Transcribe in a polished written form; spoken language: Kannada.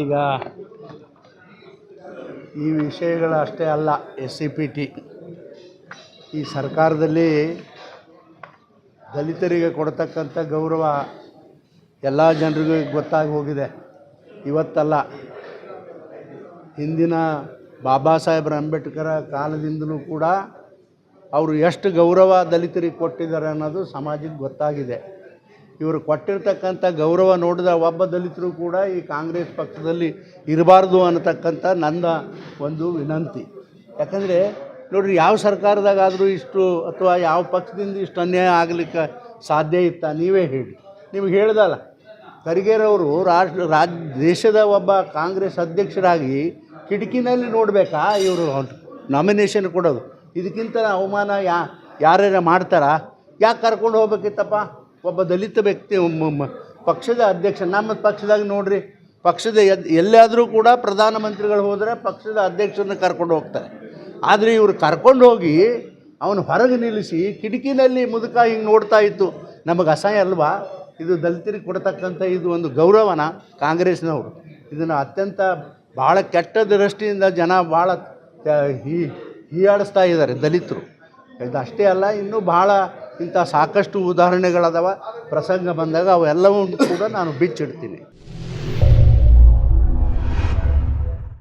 ಈಗ ಈ ವಿಷಯಗಳು ಅಷ್ಟೇ ಅಲ್ಲ, SCPT ಈ ಸರ್ಕಾರದಲ್ಲಿ ದಲಿತರಿಗೆ ಕೊಡ್ತಕ್ಕಂಥ ಗೌರವ ಎಲ್ಲ ಜನರಿಗೂ ಗೊತ್ತಾಗಿ ಹೋಗಿದೆ. ಇವತ್ತಲ್ಲ, ಹಿಂದಿನ ಬಾಬಾ ಸಾಹೇಬ್ರ ಅಂಬೇಡ್ಕರ ಕಾಲದಿಂದಲೂ ಕೂಡ ಅವರು ಎಷ್ಟು ಗೌರವ ದಲಿತರಿಗೆ ಕೊಟ್ಟಿದ್ದಾರೆ ಅನ್ನೋದು ಸಮಾಜಕ್ಕೆ ಗೊತ್ತಾಗಿದೆ. ಇವರು ಕೊಟ್ಟಿರ್ತಕ್ಕಂಥ ಗೌರವ ನೋಡಿದ ಒಬ್ಬ ದಲಿತರು ಕೂಡ ಈ ಕಾಂಗ್ರೆಸ್ ಪಕ್ಷದಲ್ಲಿ ಇರಬಾರ್ದು ಅನ್ನತಕ್ಕಂಥ ನನ್ನ ಒಂದು ವಿನಂತಿ. ಯಾಕಂದರೆ ನೋಡಿರಿ, ಯಾವ ಸರ್ಕಾರದಾಗಾದರೂ ಇಷ್ಟು ಅಥವಾ ಯಾವ ಪಕ್ಷದಿಂದ ಇಷ್ಟು ಅನ್ಯಾಯ ಆಗಲಿಕ್ಕೆ ಸಾಧ್ಯ ಇತ್ತಾ? ನೀವೇ ಹೇಳಿ. ನಿಮ್ಗೆ ಹೇಳ್ದಲ್ಲ, ಖರ್ಗೆರವರು ದೇಶದ ಒಬ್ಬ ಕಾಂಗ್ರೆಸ್ ಅಧ್ಯಕ್ಷರಾಗಿ ಕಿಟಕಿನಲ್ಲಿ ನೋಡಬೇಕಾ ಇವರು ನಾಮಿನೇಷನ್ ಕೊಡೋದು? ಇದಕ್ಕಿಂತ ಅವಮಾನ ಯಾರ್ಯಾರ ಮಾಡ್ತಾರಾ? ಯಾಕೆ ಕರ್ಕೊಂಡು ಹೋಗ್ಬೇಕಿತ್ತಪ್ಪ ಒಬ್ಬ ದಲಿತ ವ್ಯಕ್ತಿ ಪಕ್ಷದ ಅಧ್ಯಕ್ಷ? ನಮ್ಮ ಪಕ್ಷದಾಗ ನೋಡಿರಿ, ಪಕ್ಷದ ಎಲ್ಲಾದರೂ ಕೂಡ ಪ್ರಧಾನಮಂತ್ರಿಗಳು ಹೋದರೆ ಪಕ್ಷದ ಅಧ್ಯಕ್ಷರನ್ನ ಕರ್ಕೊಂಡು ಹೋಗ್ತಾರೆ. ಆದರೆ ಇವರು ಕರ್ಕೊಂಡು ಹೋಗಿ ಅವನು ಹೊರಗೆ ನಿಲ್ಲಿಸಿ ಕಿಟಕಿನಲ್ಲಿ ಮುದುಕ ಹಿಂಗೆ ನೋಡ್ತಾ ಇತ್ತು. ನಮಗೆ ಅಸಹ್ಯ ಅಲ್ವಾ? ಇದು ದಲಿತರಿಗೆ ಕೊಡ್ತಕ್ಕಂಥ ಇದು ಒಂದು ಗೌರವನ ಕಾಂಗ್ರೆಸ್ನವರು? ಇದನ್ನು ಅತ್ಯಂತ ಭಾಳ ಕೆಟ್ಟ ದೃಷ್ಟಿಯಿಂದ ಜನ ಭಾಳ ಹೀಯಾಡಿಸ್ತಾ ಇದ್ದಾರೆ ದಲಿತರು. ಇದು ಅಷ್ಟೇ ಅಲ್ಲ, ಇನ್ನೂ ಭಾಳ ಇಂಥ ಸಾಕಷ್ಟು ಉದಾಹರಣೆಗಳದಾವ. ಪ್ರಸಂಗ ಬಂದಾಗ ಅವೆಲ್ಲವೂ ಕೂಡ ನಾನು ಬಿಚ್ಚಿಡ್ತೀನಿ.